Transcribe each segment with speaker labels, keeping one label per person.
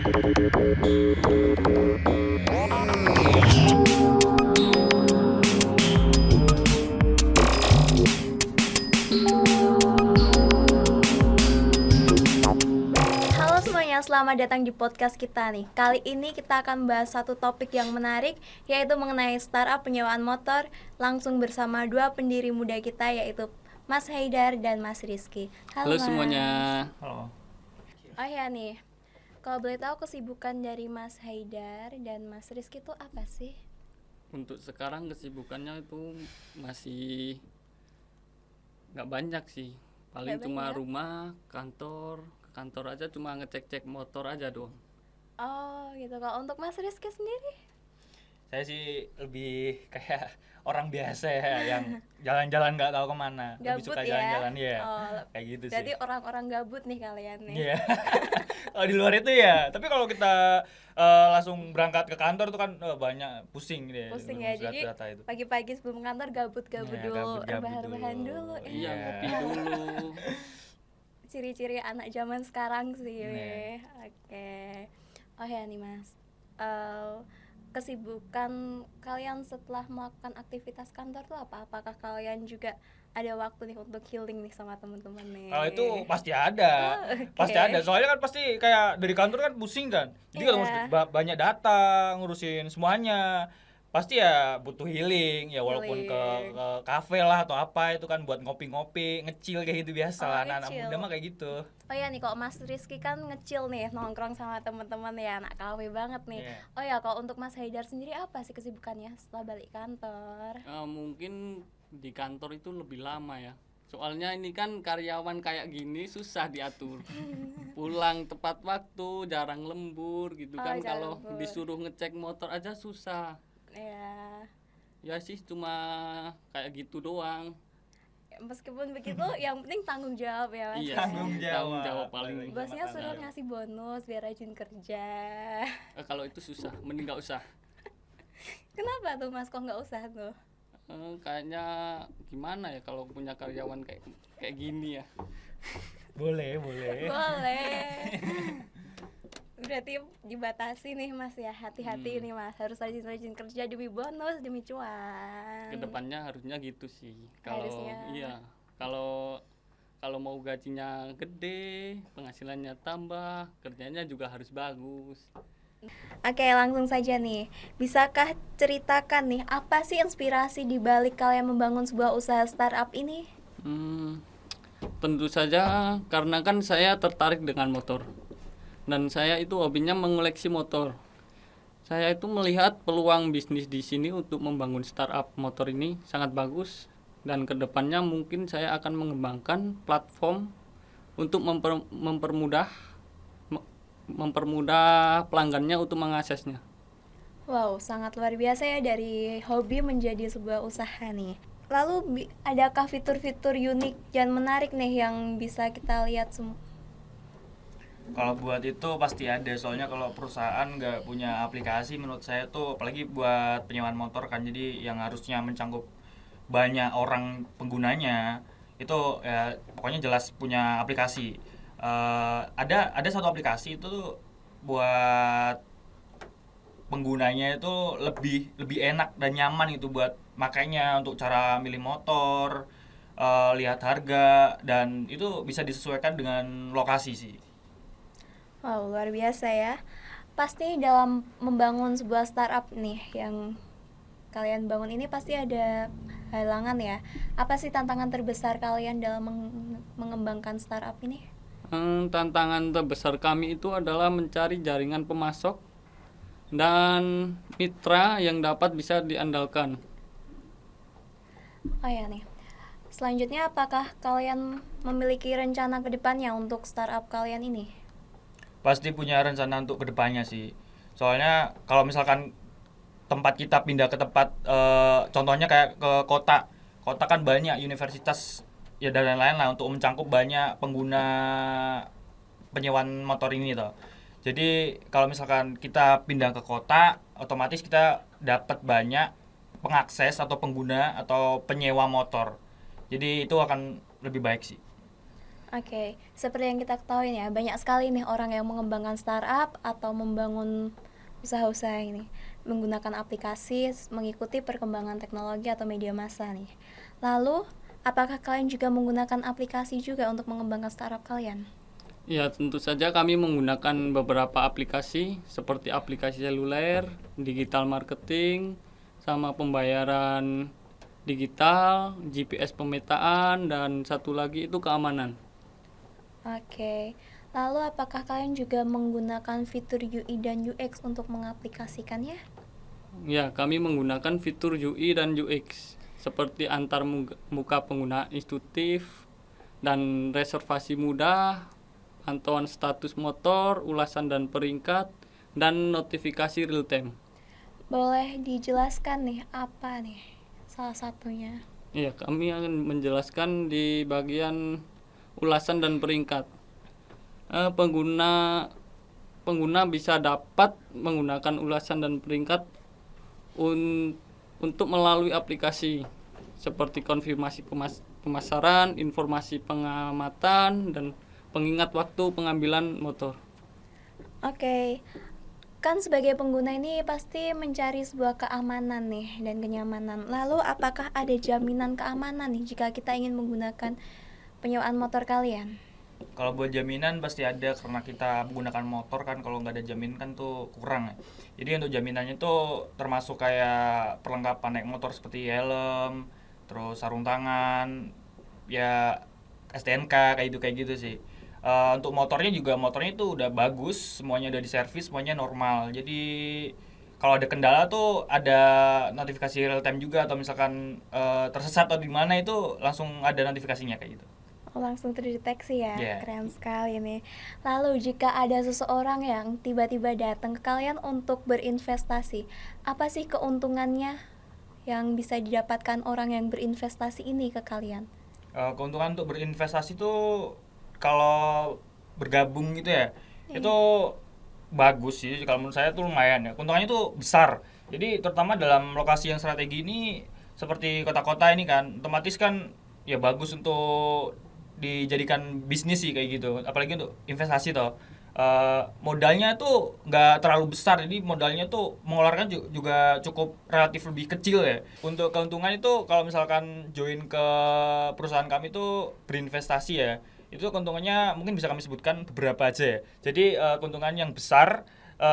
Speaker 1: Halo semuanya, selamat datang di podcast kita nih. Kali ini kita akan bahas satu topik yang menarik, yaitu mengenai startup penyewaan motor. Langsung bersama dua pendiri muda kita, yaitu Mas Haidar dan Mas Rizky.
Speaker 2: Halo
Speaker 1: Mas.
Speaker 2: semuanya.
Speaker 3: Halo.
Speaker 1: Oh ya nih, kalau boleh tahu kesibukan dari Mas Haidar dan Mas Rizky itu apa sih?
Speaker 2: Untuk sekarang kesibukannya itu masih nggak banyak sih. Paling
Speaker 1: Nggak
Speaker 2: cuma
Speaker 1: banyak?
Speaker 2: rumah, kantor, ke kantor aja cuma ngecek-cek motor aja doang.
Speaker 1: Oh gitu. Kalau untuk Mas Rizky sendiri?
Speaker 3: Saya sih lebih kayak orang biasa ya, yang jalan-jalan nggak tahu kemana. Lebih
Speaker 1: Gabut
Speaker 3: suka
Speaker 1: ya?
Speaker 3: jalan-jalan ya.
Speaker 1: Oh,
Speaker 3: Kayak gitu
Speaker 1: Jadi
Speaker 3: sih.
Speaker 1: orang-orang gabut nih kalian nih.
Speaker 3: Iya. Kalau di luar itu ya. Tapi kalau kita langsung berangkat ke kantor tuh kan banyak pusing deh.
Speaker 1: Pusing ya,
Speaker 3: ngurus
Speaker 1: jadi
Speaker 3: data-data itu.
Speaker 1: pagi-pagi sebelum kantor gabut-gabut
Speaker 3: Iya,
Speaker 1: dulu,
Speaker 3: gabut-gabut
Speaker 1: rebahan
Speaker 3: dulu.
Speaker 1: dulu.
Speaker 2: Iya,
Speaker 3: Iya.
Speaker 2: ngopi dulu.
Speaker 1: Ciri-ciri anak zaman sekarang sih.
Speaker 3: Nah.
Speaker 1: Oke. Oh ya nih Mas, kesibukan kalian setelah melakukan aktivitas kantor tuh apa? Apakah kalian juga ada waktu nih untuk healing nih sama teman-teman nih?
Speaker 3: Kalau itu pasti ada.
Speaker 1: Oh, oke.
Speaker 3: Pasti ada. Soalnya kan pasti kayak dari kantor kan pusing kan. Jadi
Speaker 1: Iya.
Speaker 3: kan ngurus banyak data, ngurusin semuanya. Pasti ya butuh healing ya, walaupun ke
Speaker 1: Healing.
Speaker 3: kafe lah atau apa itu kan buat ngopi-ngopi, ngecil kayak gitu biasa
Speaker 1: Oh,
Speaker 3: lah. Anak-anak
Speaker 1: ngecil.
Speaker 3: muda mah kayak gitu.
Speaker 1: Oh ya nih, kalau Mas Rizky kan ngecil nih, nongkrong sama teman-teman ya, anak kafe banget nih.
Speaker 3: Iya.
Speaker 1: Oh ya, kalau untuk Mas Haidar sendiri apa sih kesibukannya setelah balik kantor?
Speaker 2: Mungkin di kantor itu lebih lama ya. Soalnya ini kan karyawan kayak gini susah diatur. Pulang tepat waktu, jarang lembur gitu
Speaker 1: Oh,
Speaker 2: kan.
Speaker 1: jarang
Speaker 2: Kalau
Speaker 1: lembur.
Speaker 2: disuruh ngecek motor aja susah.
Speaker 1: Ya,
Speaker 2: Ya sih cuma kayak gitu doang.
Speaker 1: meskipun begitu, yang penting tanggung jawab ya Mas.
Speaker 2: Iya,
Speaker 3: Tanggung jawab.
Speaker 2: tanggung jawab paling.
Speaker 1: Bosnya
Speaker 3: Tanggung
Speaker 1: suruh
Speaker 3: jawab.
Speaker 1: ngasih bonus biar rajin kerja.
Speaker 2: Kalau itu susah, mending nggak usah.
Speaker 1: Kenapa tuh Mas, kok nggak usah tuh?
Speaker 2: Kayaknya gimana ya kalau punya karyawan kayak gini ya.
Speaker 3: Boleh, boleh.
Speaker 1: Boleh. Berarti dibatasi nih Mas ya, hati-hati nih Mas, harus rajin-rajin kerja demi bonus, demi cuan.
Speaker 2: Kedepannya harusnya gitu sih. Kalau
Speaker 1: Harusnya.
Speaker 2: iya, kalau mau gajinya gede, penghasilannya tambah, kerjanya juga harus bagus.
Speaker 1: Oke, langsung saja nih. Bisakah ceritakan nih, apa sih inspirasi di balik kalian membangun sebuah usaha startup ini?
Speaker 2: Tentu saja karena kan saya tertarik dengan motor. Dan saya itu hobinya mengoleksi motor. Saya itu melihat peluang bisnis di sini untuk membangun startup motor ini sangat bagus, dan kedepannya mungkin saya akan mengembangkan platform untuk mempermudah pelanggannya untuk mengaksesnya.
Speaker 1: Wow, sangat luar biasa ya, dari hobi menjadi sebuah usaha nih. Lalu adakah fitur-fitur unik dan menarik nih yang bisa kita lihat
Speaker 3: Kalau buat itu pasti ada, soalnya kalau perusahaan nggak punya aplikasi menurut saya tuh, apalagi buat penyewaan motor kan, jadi yang harusnya mencangkup banyak orang penggunanya itu ya pokoknya jelas punya aplikasi. Ada satu aplikasi itu tuh buat penggunanya itu lebih enak dan nyaman itu buat makanya, untuk cara milih motor, lihat harga, dan itu bisa disesuaikan dengan lokasi sih.
Speaker 1: Wow, luar biasa ya. Pasti dalam membangun sebuah startup nih yang kalian bangun ini pasti ada halangan ya. Apa sih tantangan terbesar kalian dalam mengembangkan startup ini?
Speaker 2: Tantangan terbesar kami itu adalah mencari jaringan pemasok dan mitra yang dapat bisa diandalkan.
Speaker 1: Oh ya nih. Selanjutnya, apakah kalian memiliki rencana ke depannya untuk startup kalian ini?
Speaker 3: Pasti punya rencana untuk kedepannya sih. Soalnya kalau misalkan tempat kita pindah ke tempat, contohnya kayak ke kota kan banyak universitas ya dan lain-lain lah, untuk mencangkup banyak pengguna penyewaan motor ini toh. Jadi kalau misalkan kita pindah ke kota, otomatis kita dapat banyak pengakses atau pengguna atau penyewa motor. Jadi itu akan lebih baik sih.
Speaker 1: Oke, seperti yang kita ketahui ya, banyak sekali nih orang yang mengembangkan startup atau membangun usaha-usaha ini menggunakan aplikasi mengikuti perkembangan teknologi atau media massa nih. Lalu, apakah kalian juga menggunakan aplikasi juga untuk mengembangkan startup kalian?
Speaker 2: Ya, tentu saja kami menggunakan beberapa aplikasi seperti aplikasi seluler, digital marketing, sama pembayaran digital, GPS pemetaan, dan satu lagi itu keamanan.
Speaker 1: Oke, lalu apakah kalian juga menggunakan fitur UI dan UX untuk mengaplikasikannya?
Speaker 2: Ya, kami menggunakan fitur UI dan UX seperti antar muka pengguna intuitif dan reservasi mudah, pantauan status motor, ulasan dan peringkat, dan notifikasi real time.
Speaker 1: Boleh dijelaskan nih apa nih salah satunya?
Speaker 2: Ya, kami akan menjelaskan di bagian ulasan dan peringkat. Pengguna bisa dapat menggunakan ulasan dan peringkat untuk melalui aplikasi seperti konfirmasi pemasaran, informasi pengamatan, dan pengingat waktu pengambilan motor.
Speaker 1: Oke, kan sebagai pengguna ini pasti mencari sebuah keamanan nih dan kenyamanan. Lalu apakah ada jaminan keamanan nih jika kita ingin menggunakan penyewaan motor kalian?
Speaker 3: Kalau buat jaminan pasti ada, karena kita menggunakan motor kan, kalau nggak ada jaminan kan tuh kurang ya. Jadi untuk jaminannya tuh termasuk kayak perlengkapan naik motor seperti helm, terus sarung tangan, ya STNK kayak gitu sih. Untuk motornya juga, motornya itu udah bagus, semuanya udah diservis, semuanya normal. Jadi kalau ada kendala tuh ada notifikasi real time juga, atau misalkan tersesat atau di mana itu langsung ada notifikasinya kayak gitu.
Speaker 1: Oh, langsung terdeteksi ya,
Speaker 3: Yeah.
Speaker 1: keren sekali nih. Lalu jika ada seseorang yang tiba-tiba datang ke kalian untuk berinvestasi, apa sih keuntungannya yang bisa didapatkan orang yang berinvestasi ini ke kalian?
Speaker 3: Keuntungan untuk berinvestasi tuh kalau bergabung gitu ya,
Speaker 1: Iya.
Speaker 3: itu bagus sih. Kalau menurut saya tuh lumayan ya, keuntungannya tuh besar. Jadi terutama dalam lokasi yang strategi ini, seperti kota-kota ini kan, otomatis kan ya bagus untuk dijadikan bisnis sih kayak gitu, apalagi untuk investasi toh. Modalnya tuh nggak terlalu besar, jadi modalnya tuh mengeluarkan juga cukup relatif lebih kecil ya. Untuk keuntungan itu kalau misalkan join ke perusahaan kami tuh berinvestasi ya, itu keuntungannya mungkin bisa kami sebutkan beberapa aja ya. Jadi keuntungan yang besar,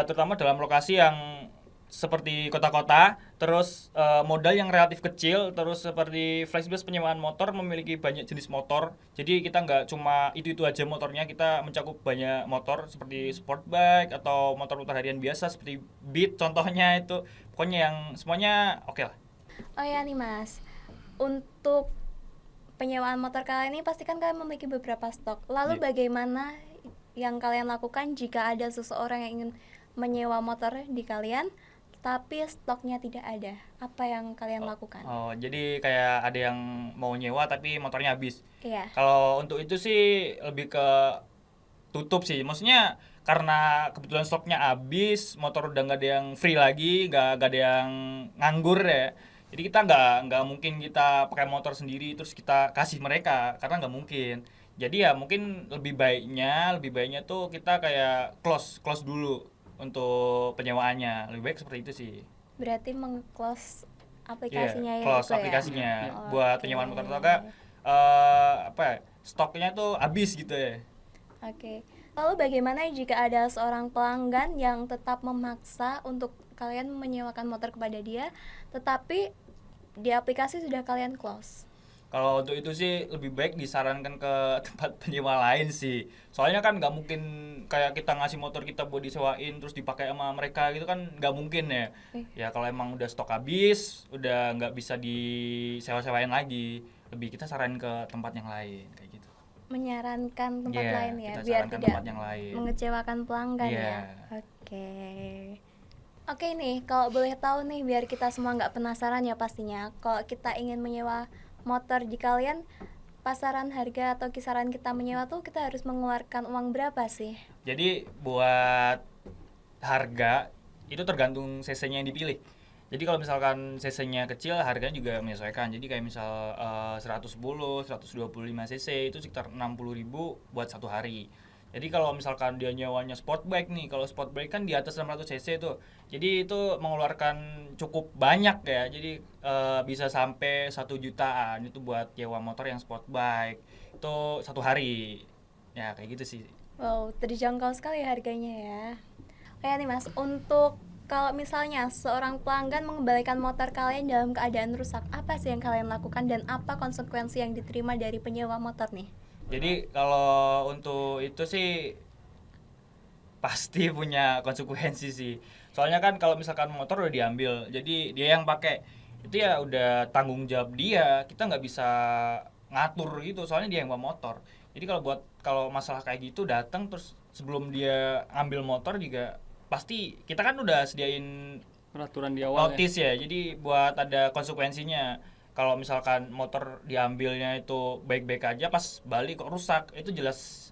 Speaker 3: terutama dalam lokasi yang seperti kota-kota, terus modal yang relatif kecil, terus seperti Flexbus penyewaan motor memiliki banyak jenis motor. Jadi kita nggak cuma itu aja motornya, kita mencakup banyak motor seperti sport bike atau motor-motor harian biasa seperti Beat contohnya itu. Pokoknya yang semuanya oke lah.
Speaker 1: Oh ya nih Mas, untuk penyewaan motor kalian ini pasti kan kalian memiliki beberapa stok. Lalu
Speaker 3: Iya.
Speaker 1: bagaimana yang kalian lakukan jika ada seseorang yang ingin menyewa motor di kalian, tapi stoknya tidak ada? Apa yang kalian lakukan?
Speaker 3: Oh, jadi kayak ada yang mau nyewa tapi motornya habis.
Speaker 1: Iya.
Speaker 3: Kalau untuk itu sih lebih ke tutup sih, maksudnya karena kebetulan stoknya habis, motor udah nggak ada yang free lagi, nggak ada yang nganggur ya. Jadi kita nggak mungkin kita pakai motor sendiri terus kita kasih mereka, karena nggak mungkin. Jadi ya mungkin lebih baiknya tuh kita kayak close dulu untuk penyewaannya, lebih baik seperti itu sih.
Speaker 1: Berarti meng-close
Speaker 3: Iya,
Speaker 1: aplikasinya ya
Speaker 3: close
Speaker 1: itu ya?
Speaker 3: aplikasinya
Speaker 1: Oh,
Speaker 3: buat
Speaker 1: oke.
Speaker 3: penyewaan motor, atau enggak apa ya, stoknya tuh habis gitu ya.
Speaker 1: Oke. Lalu bagaimana jika ada seorang pelanggan yang tetap memaksa untuk kalian menyewakan motor kepada dia, tetapi di aplikasi sudah kalian close?
Speaker 3: Kalau untuk itu sih lebih baik disarankan ke tempat penyewa lain sih. Soalnya kan nggak mungkin kayak kita ngasih motor kita buat disewain terus dipakai sama mereka gitu kan, nggak mungkin ya.
Speaker 1: Eh.
Speaker 3: Ya kalau emang udah stok habis, udah nggak bisa disewa-sewain lagi, lebih kita saranin ke tempat yang lain kayak gitu.
Speaker 1: Menyarankan tempat
Speaker 3: Iya,
Speaker 1: lain ya,
Speaker 3: kita
Speaker 1: biar
Speaker 3: sarankan
Speaker 1: tidak
Speaker 3: tempat yang lain.
Speaker 1: mengecewakan pelanggan
Speaker 3: Iya.
Speaker 1: ya. Oke. Oke nih, kalau boleh tahu nih, biar kita semua nggak penasaran ya pastinya. Kalau kita ingin menyewa motor di kalian, pasaran harga atau kisaran kita menyewa tuh kita harus mengeluarkan uang berapa sih?
Speaker 3: Jadi buat harga itu tergantung cc-nya yang dipilih. Jadi kalau misalkan cc-nya kecil harganya juga menyesuaikan. Jadi kayak misal 110, 125 cc itu sekitar 60.000 buat satu hari. Jadi kalau misalkan dia nyewanya sport bike nih, kalau sport bike kan di atas 600 cc tuh. Jadi itu mengeluarkan cukup banyak ya. Jadi bisa sampai 1 jutaan itu buat nyewa motor yang sport bike. Itu satu hari. Ya kayak gitu sih.
Speaker 1: Wow, terjangkau sekali harganya ya. Kayak nih Mas, untuk kalau misalnya seorang pelanggan mengembalikan motor kalian dalam keadaan rusak, apa sih yang kalian lakukan dan apa konsekuensi yang diterima dari penyewa motor nih?
Speaker 3: Jadi kalau untuk itu sih pasti punya konsekuensi sih. Soalnya kan kalau misalkan motor udah diambil, jadi dia yang pakai itu ya udah tanggung jawab dia. Kita nggak bisa ngatur gitu, soalnya dia yang bawa motor. Jadi kalau masalah kayak gitu datang terus sebelum dia ambil motor juga pasti kita kan udah sediain
Speaker 2: Peraturan di awal ya.
Speaker 3: notice ya. Jadi buat ada konsekuensinya. Kalau misalkan motor diambilnya itu baik-baik aja pas balik kok rusak, itu jelas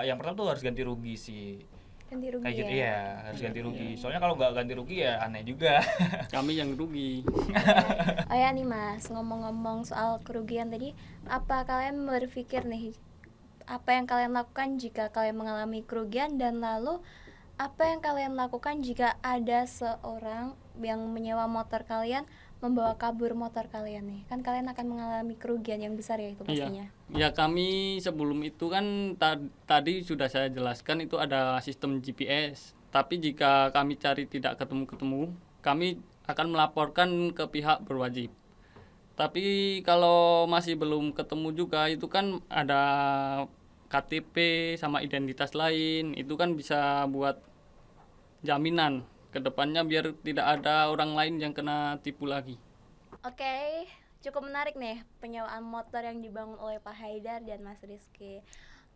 Speaker 3: yang pertama tuh harus ganti rugi sih.
Speaker 1: Ganti rugi
Speaker 3: Kayak gitu
Speaker 1: ya?
Speaker 3: ya, harus ganti rugi. Soalnya kalau nggak ganti rugi ya aneh juga.
Speaker 2: Kami yang rugi.
Speaker 1: Oh ya nih Mas, ngomong-ngomong soal kerugian tadi, apa kalian berpikir nih, apa yang kalian lakukan jika kalian mengalami kerugian, dan lalu apa yang kalian lakukan jika ada seorang yang menyewa motor kalian membawa kabur motor kalian nih? Kan kalian akan mengalami kerugian yang besar ya itu pastinya.
Speaker 2: Ya kami sebelum itu kan tadi sudah saya jelaskan itu ada sistem GPS. Tapi jika kami cari tidak ketemu-ketemu, kami akan melaporkan ke pihak berwajib. Tapi kalau masih belum ketemu juga itu kan ada KTP sama identitas lain, itu kan bisa buat jaminan ke depannya biar tidak ada orang lain yang kena tipu lagi.
Speaker 1: Oke, cukup menarik nih penyewaan motor yang dibangun oleh Pak Haidar dan Mas Rizky.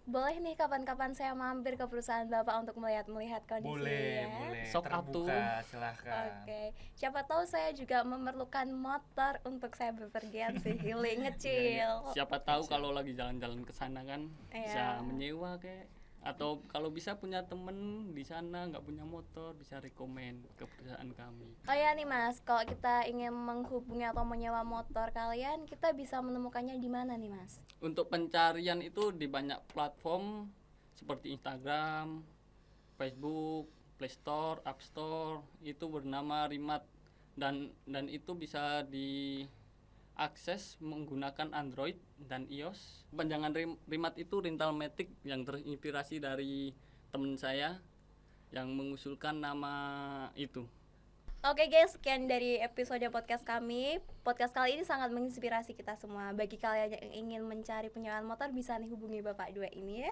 Speaker 1: Boleh nih kapan-kapan saya mampir ke perusahaan Bapak untuk melihat kondisinya.
Speaker 3: boleh.
Speaker 2: Sok atuh.
Speaker 3: Terbuka, silahkan.
Speaker 1: Oke, siapa tahu saya juga memerlukan motor untuk saya bepergian sih, healing ngecil.
Speaker 2: Siapa tahu kalau lagi jalan-jalan ke sana kan bisa
Speaker 1: Iya.
Speaker 2: menyewa kayak, atau kalau bisa punya temen di sana nggak punya motor bisa rekomen ke perusahaan kami.
Speaker 1: Oh ya nih Mas, kalau kita ingin menghubungi atau menyewa motor kalian, kita bisa menemukannya di mana nih Mas?
Speaker 2: Untuk pencarian itu di banyak platform seperti Instagram, Facebook, Play Store, App Store, itu bernama Rimat, dan itu bisa diakses menggunakan Android dan iOS. Panjangan Rimat itu Rintalmatic yang terinspirasi dari teman saya yang mengusulkan nama itu.
Speaker 1: Oke guys, sekian dari episode podcast kami. Podcast kali ini sangat menginspirasi kita semua. Bagi kalian yang ingin mencari penyewaan motor, bisa nih hubungi Bapak dua ini ya.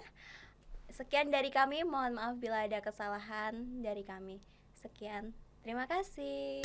Speaker 1: Sekian dari kami, mohon maaf bila ada kesalahan dari kami. Sekian, terima kasih.